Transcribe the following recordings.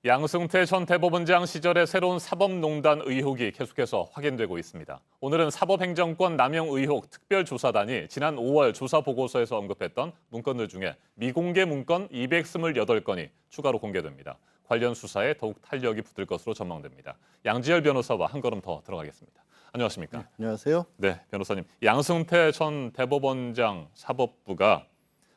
양승태 전 대법원장 시절의 새로운 사법농단 의혹이 계속해서 확인되고 있습니다. 오늘은 사법행정권 남용 의혹 특별조사단이 지난 5월 조사 보고서에서 언급했던 문건들 중에 미공개 문건 228건이 추가로 공개됩니다. 관련 수사에 더욱 탄력이 붙을 것으로 전망됩니다. 양지열 변호사와 한 걸음 더 들어가겠습니다. 안녕하십니까? 네, 안녕하세요. 네, 변호사님. 양승태 전 대법원장 사법부가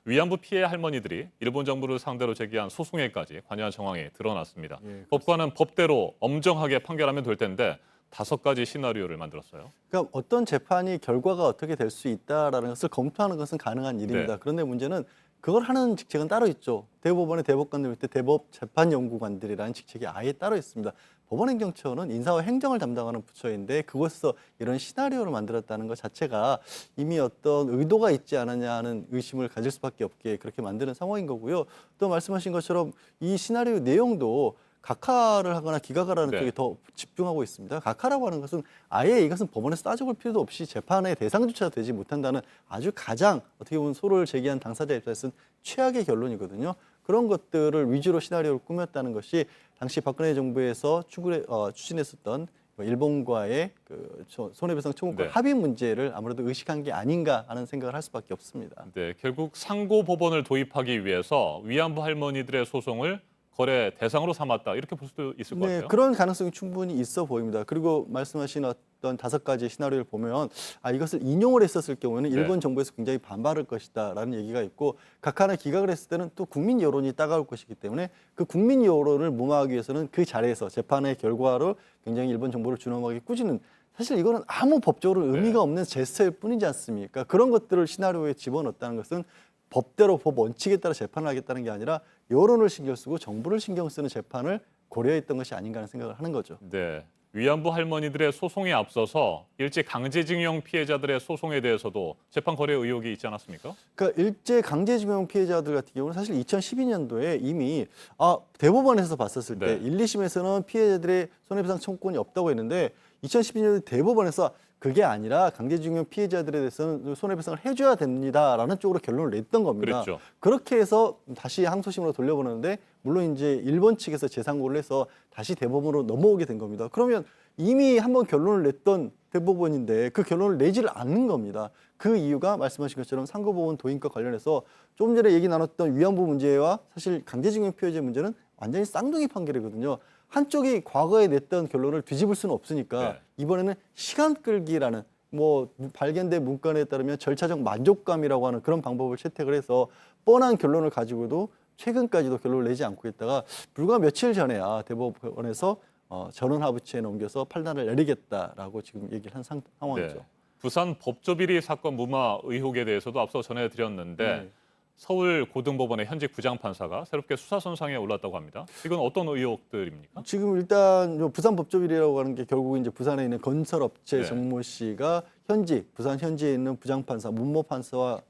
위안부 피해 할머니들이 일본 정부를 상대로 제기한 소송에까지 관여한 정황이 드러났습니다. 예, 법관은 법대로 엄정하게 판결하면 될 텐데 5가지 시나리오를 만들었어요. 그러니까 어떤 재판이 결과가 어떻게 될 수 있다라는 것을 검토하는 것은 가능한 일입니다. 네. 그런데 문제는 그걸 하는 직책은 따로 있죠. 대법원의 대법관들 밑에 대법재판연구관들이라는 직책이 아예 따로 있습니다. 법원행정처는 인사와 행정을 담당하는 부처인데 그곳에서 이런 시나리오를 만들었다는 것 자체가 이미 어떤 의도가 있지 않았냐 하는 의심을 가질 수밖에 없게 그렇게 만드는 상황인 거고요. 또 말씀하신 것처럼 이 시나리오 내용도 각하를 하거나 기각을 하는 네. 쪽에 더 집중하고 있습니다. 각하라고 하는 것은 아예 이것은 법원에서 따져볼 필요도 없이 재판의 대상조차 되지 못한다는 아주 가장 어떻게 보면 소를 제기한 당사자 입장에서는 최악의 결론이거든요. 그런 것들을 위주로 시나리오를 꾸몄다는 것이 당시 박근혜 정부에서 추진했었던 일본과의 그 손해배상 청구권 네. 합의 문제를 아무래도 의식한 게 아닌가 하는 생각을 할 수밖에 없습니다. 네, 결국 상고법원을 도입하기 위해서 위안부 할머니들의 소송을 거래 대상으로 삼았다 이렇게 볼 수도 있을 것 네, 같아요. 그런 가능성이 충분히 있어 보입니다. 그리고 말씀하신 어떤 5가지 시나리오를 보면 이것을 인용을 했었을 경우에는 네. 일본 정부에서 굉장히 반발할 것이다라는 얘기가 있고 각하나 기각을 했을 때는 또 국민 여론이 따가울 것이기 때문에 그 국민 여론을 무마하기 위해서는 그 자리에서 재판의 결과로 굉장히 일본 정부를 준엄하게 꾸짖는 사실 이거는 아무 법적으로 의미가 없는 제스처일 뿐이지 않습니까? 그런 것들을 시나리오에 집어넣었다는 것은 법대로 법 원칙에 따라 재판을 하겠다는 게 아니라 여론을 신경 쓰고 정부를 신경 쓰는 재판을 고려했던 것이 아닌가 하는 생각을 하는 거죠. 네, 위안부 할머니들의 소송에 앞서서 일제 강제징용 피해자들의 소송에 대해서도 재판 거래 의혹이 있지 않았습니까? 그러니까 일제 강제징용 피해자들 같은 경우는 사실 2012년도에 이미 대법원에서 봤었을 때 네. 1, 2심에서는 피해자들의 손해배상 청구권이 없다고 했는데 2012년에 대법원에서 그게 아니라 강제징용 피해자들에 대해서는 손해배상을 해줘야 됩니다라는 쪽으로 결론을 냈던 겁니다. 그랬죠. 그렇게 해서 다시 항소심으로 돌려보는데 물론 이제 일본 측에서 재상고를 해서 다시 대법원으로 넘어오게 된 겁니다. 그러면 이미 한번 결론을 냈던 대법원인데 그 결론을 내지를 않는 겁니다. 그 이유가 말씀하신 것처럼 상고법원 도입과 관련해서 조금 전에 얘기 나눴던 위안부 문제와 사실 강제징용 피해자 문제는 완전히 쌍둥이 판결이거든요. 한쪽이 과거에 냈던 결론을 뒤집을 수는 없으니까 네. 이번에는 시간 끌기라는 발견된 문건에 따르면 절차적 만족감이라고 하는 그런 방법을 채택을 해서 뻔한 결론을 가지고도 최근까지도 결론을 내지 않고 있다가 불과 며칠 전에야 대법원에서 전원하부처에 넘겨서 판단을 내리겠다라고 지금 얘기를 한 상황이죠. 네. 부산 법조비리 사건 무마 의혹에 대해서도 앞서 전해드렸는데 네. 서울 고등법원의 현직 부장판사가 새롭게 수사선상에 올랐다고 합니다. 이건 어떤 의혹들입니까? 지금 일단 부산 법조비리라고 하는 게 결국 이제 부산에 있는 건설업체 네. 정모 씨가 부산 현지에 있는 부장판사, 문모판사와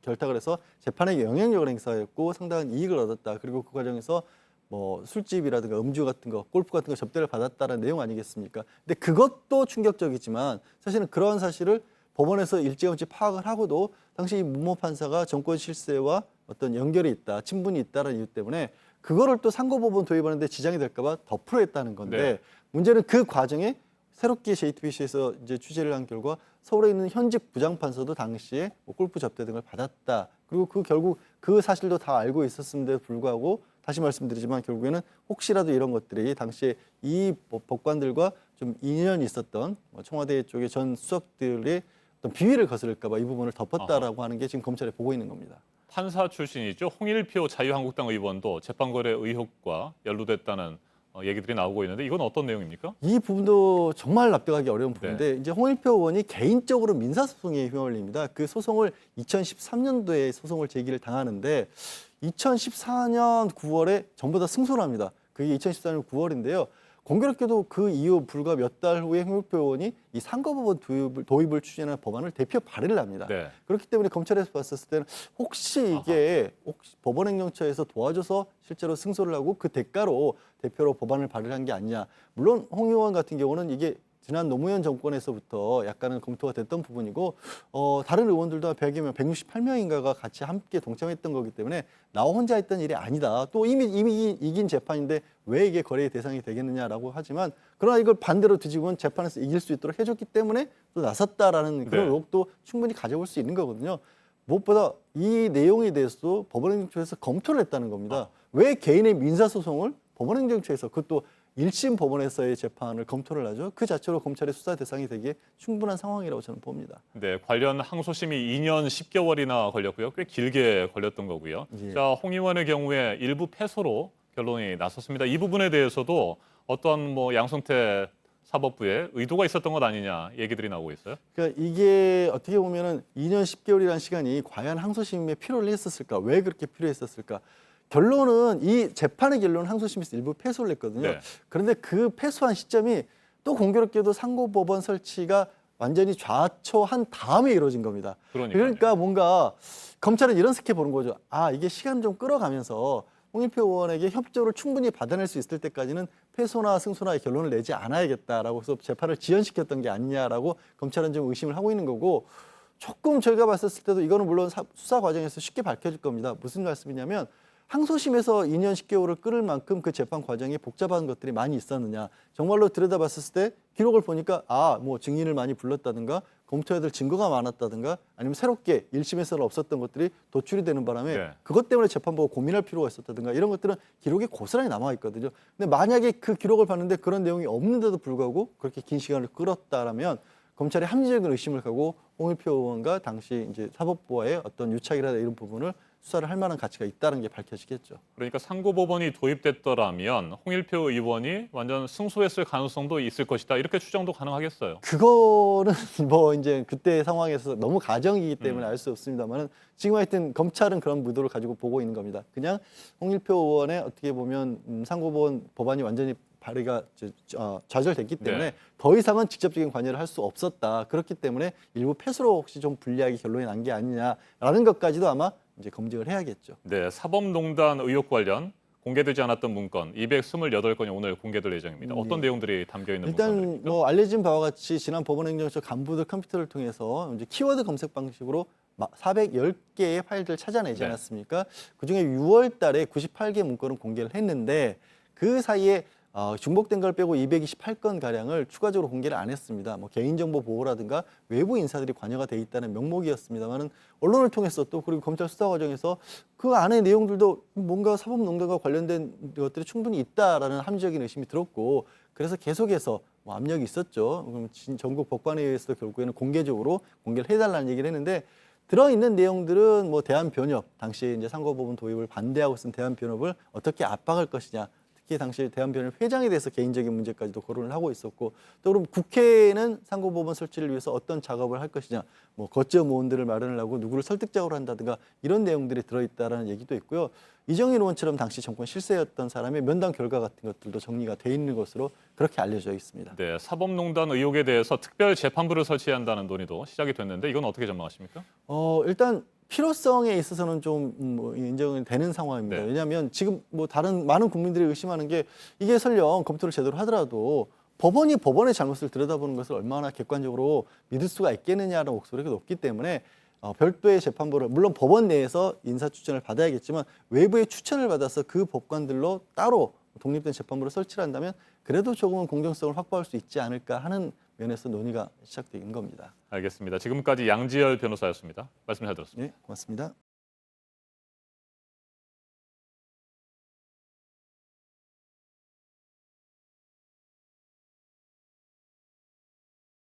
결탁을 해서 재판에 영향력을 행사했고 상당한 이익을 얻었다. 그리고 그 과정에서 술집이라든가 음주 같은 거, 골프 같은 거 접대를 받았다는 내용 아니겠습니까? 근데 그것도 충격적이지만 사실은 그러한 사실을 법원에서 일찌감치 파악을 하고도 당시 문모 판사가 정권 실세와 어떤 연결이 있다, 친분이 있다는 이유 때문에 그거를 또 상고법원 도입하는데 지장이 될까봐 덮으려 했다는 건데 네. 문제는 그 과정에 새롭게 JTBC에서 이제 취재를 한 결과 서울에 있는 현직 부장판사도 당시에 골프 접대 등을 받았다. 그리고 결국 그 사실도 다 알고 있었음에도 불구하고 다시 말씀드리지만 결국에는 혹시라도 이런 것들이 당시에 이 법관들과 좀 인연이 있었던 청와대 쪽의 전 수석들의 어떤 비위를 거스를까 봐 이 부분을 덮었다라고 하는 게 지금 검찰이 보고 있는 겁니다. 판사 출신이죠. 홍일표 자유한국당 의원도 재판거래 의혹과 연루됐다는 얘기들이 나오고 있는데 이건 어떤 내용입니까? 이 부분도 정말 납득하기 어려운 부분인데 이제 홍일표 의원이 개인적으로 민사소송에 휘말립니다. 그 소송을 2013년도에 소송을 제기를 당하는데 2014년 9월에 전부 다 승소를 합니다. 그게 2014년 9월인데요. 공교롭게도 그 이후 불과 몇 달 후에 홍일표 의원이 이 상고법원 도입을 추진하는 법안을 대표 발의를 합니다. 네. 그렇기 때문에 검찰에서 봤을 때는 혹시 이게 법원행정처에서 도와줘서 실제로 승소를 하고 그 대가로 대표로 법안을 발의한 게 아니냐. 물론 홍 의원 같은 경우는 이게 지난 노무현 정권에서부터 약간은 검토가 됐던 부분이고 다른 의원들도 100여명, 168명인가가 같이 함께 동참했던 거기 때문에 나 혼자 했던 일이 아니다. 또 이미 이긴 재판인데 왜 이게 거래의 대상이 되겠느냐라고 하지만 그러나 이걸 반대로 뒤집으면 재판에서 이길 수 있도록 해줬기 때문에 또 나섰다라는 그런 네. 의혹도 충분히 가져올 수 있는 거거든요. 무엇보다 이 내용에 대해서도 법원행정처에서 검토를 했다는 겁니다. 왜 개인의 민사소송을 법원행정처에서 그것도 1심 법원에서의 재판을 검토를 하죠. 그 자체로 검찰의 수사 대상이 되기에 충분한 상황이라고 저는 봅니다. 네, 관련 항소심이 2년 10개월이나 걸렸고요. 꽤 길게 걸렸던 거고요. 예. 자, 홍 의원의 경우에 일부 패소로 결론이 났었습니다. 이 부분에 대해서도 어떤 뭐 양승태 사법부에 의도가 있었던 것 아니냐 얘기들이 나오고 있어요. 그러니까 이게 어떻게 보면은 2년 10개월이라는 시간이 과연 항소심에 필요를 했었을까? 왜 그렇게 필요했었을까? 결론은 이 재판의 결론은 항소심에서 일부 패소를 했거든요. 네. 그런데 그 패소한 시점이 또 공교롭게도 상고법원 설치가 완전히 좌초한 다음에 이루어진 겁니다. 그러니까요. 그러니까 뭔가 검찰은 이런 스케 보는 거죠. 아, 이게 시간 좀 끌어가면서 홍일표 의원에게 협조를 충분히 받아낼 수 있을 때까지는 패소나 승소나의 결론을 내지 않아야겠다라고 해서 재판을 지연시켰던 게 아니냐라고 검찰은 좀 의심을 하고 있는 거고 조금 저희가 봤었을 때도 이거는 물론 수사 과정에서 쉽게 밝혀질 겁니다. 무슨 말씀이냐면 항소심에서 2년 10개월을 끌을 만큼 그 재판 과정에 복잡한 것들이 많이 있었느냐. 정말로 들여다봤을 때 기록을 보니까 뭐 증인을 많이 불렀다든가 검토해야 될 증거가 많았다든가 아니면 새롭게 1심에서는 없었던 것들이 도출이 되는 바람에 네. 그것 때문에 재판부가 고민할 필요가 있었다든가 이런 것들은 기록에 고스란히 남아 있거든요. 근데 만약에 그 기록을 봤는데 그런 내용이 없는데도 불구하고 그렇게 긴 시간을 끌었다라면 검찰이 합리적인 의심을 가고 홍일표 의원과 당시 이제 사법부와의 어떤 유착이라든가 이런 부분을 수사를 할 만한 가치가 있다는 게 밝혀지겠죠. 그러니까 상고법원이 도입됐더라면 홍일표 의원이 완전 승소했을 가능성도 있을 것이다. 이렇게 추정도 가능하겠어요. 그거는 뭐 이제 그때 상황에서 너무 가정이기 때문에 알 수 없습니다만은 지금 하여튼 검찰은 그런 의도를 가지고 보고 있는 겁니다. 그냥 홍일표 의원의 어떻게 보면 상고법원 법안이 완전히 발의가 좌절됐기 때문에 네. 더 이상은 직접적인 관여를 할 수 없었다. 그렇기 때문에 일부 패소로 혹시 좀 불리하게 결론이 난 게 아니냐라는 것까지도 아마 이제 검증을 해야겠죠. 네, 사법농단 의혹 관련 공개되지 않았던 문건 228건이 오늘 공개될 예정입니다. 어떤 네. 내용들이 담겨 있는 일단 문건입니까? 뭐 알려진 바와 같이 지난 법원행정처 간부들 컴퓨터를 통해서 이제 키워드 검색 방식으로 410개의 파일들을 찾아내지 네. 않았습니까? 그중에 6월 달에 98개 문건을 공개를 했는데 그 사이에 중복된 걸 빼고 228건 가량을 추가적으로 공개를 안 했습니다. 뭐 개인정보 보호라든가 외부 인사들이 관여가 돼 있다는 명목이었습니다만은 언론을 통해서 또 그리고 검찰 수사 과정에서 그 안에 내용들도 뭔가 사법농단과 관련된 것들이 충분히 있다라는 합리적인 의심이 들었고 그래서 계속해서 뭐 압력이 있었죠. 그럼 전국 법관회의에서 결국에는 공개적으로 공개를 해달라는 얘기를 했는데 들어있는 내용들은 뭐 대한변협 당시 이제 상고법원 도입을 반대하고 쓴 대한변협을 어떻게 압박할 것이냐. 특히 당시 대한변협 회장에 대해서 개인적인 문제까지도 거론을 하고 있었고 또 그럼 국회는 상고법원 설치를 위해서 어떤 작업을 할 것이냐 뭐 거점 의원들을 마련을 하고 누구를 설득적으로 한다든가 이런 내용들이 들어있다라는 얘기도 있고요. 이정인 의원처럼 당시 정권 실세였던 사람의 면담 결과 같은 것들도 정리가 돼 있는 것으로 그렇게 알려져 있습니다. 네, 사법농단 의혹에 대해서 특별 재판부를 설치한다는 논의도 시작이 됐는데 이건 어떻게 전망하십니까? 일단 필요성에 있어서는 좀 인정이 되는 상황입니다. 네. 왜냐하면 지금 뭐 다른 많은 국민들이 의심하는 게 이게 설령 검토를 제대로 하더라도 법원이 법원의 잘못을 들여다보는 것을 얼마나 객관적으로 믿을 수가 있겠느냐는 목소리가 높기 때문에 별도의 재판부를 물론 법원 내에서 인사 추천을 받아야겠지만 외부의 추천을 받아서 그 법관들로 따로 독립된 재판부를 설치를 한다면 그래도 조금은 공정성을 확보할 수 있지 않을까 하는 면에서 논의가 시작된 겁니다. 알겠습니다. 지금까지 양지열 변호사였습니다. 말씀 잘 들었습니다. 네, 고맙습니다.